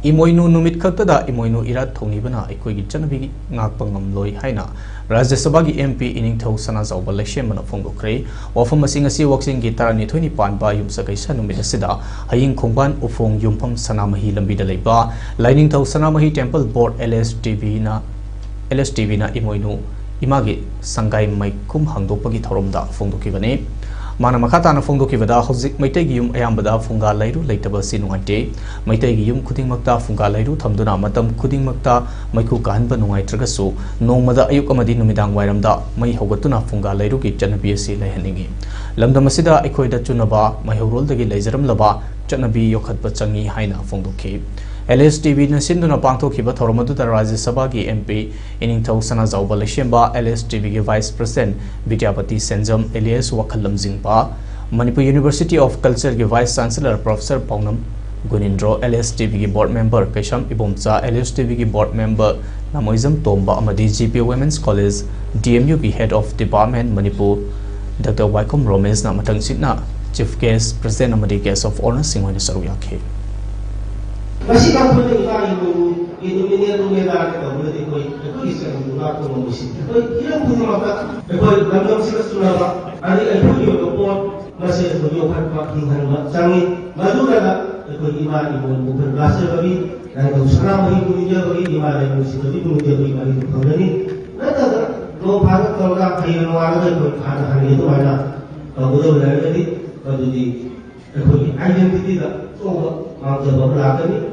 Emoinu Numit khaktada Emoinu Erat thounibana eikhoi gi chatnabi ngakpa ngamloi haina Rajya Sabha gi MP iningthau sana zawba lekshem na phongdokre wafam asing asi waksing gi tarani thoini panba yumsa kaisa numit asida haying khongban ufong yumpham sanamahi lambi da leiba lainingthau sanamahi temple board LSTV na Emoinu imagi sangai maikum hangdokpagi thoromda phongdokibane Mana makata na phongdoki bada hojik maitai gi yum ayambada funga lairu leitaba si nungaite maitai gi yum khuding makta funga lairu thamduna matam khuding makta maiku kahanba nungai tragasu nongmada ayuk amadi numidang wairamda mai hogatuna funga lairu gi chatnabi si laihaningi lamdam asida eikhoi da chunaba mai horol dagi leijaram laba chatnabi yokhatba changi haina phongdoki LSTV na sinduna pangthokhiba thoromadu da Rajya Sabha gi MP iningthau sana zawba leshemba LSTV gi Vice President Vidyapati Senjam alias Wakhalam Jingpa Manipur University of Culture gi Vice Chancellor Professor Paunam Gunindro LSTV gi Board Member Kaisham Ibomcha LSTV gi Board Member Namoizam Tomba amadi GP Women's College DMU gi Head of Department Manipur Dr. Waikom Romesh na matang sitna Chief Guest President amadi Guest of Honor Singwani Saruyakhe Masih kampung ni kita ini rumah kita boleh ikut islam juga tu mesti. Kita punya mata, ikut dalam segala sunnah. Ada ikut juga pun masih berjuang pada tinggal canggih. Malu ada ikut iman ibu bukan rasa bagi dan usaha bagi punya bagi iman ibu sendiri punya iman itu jadi. Ada lo Bharat kalau dah kaya luar ikut ada itu mana boleh jadi jadi ikut identiti dah. So, maksud apa lagi?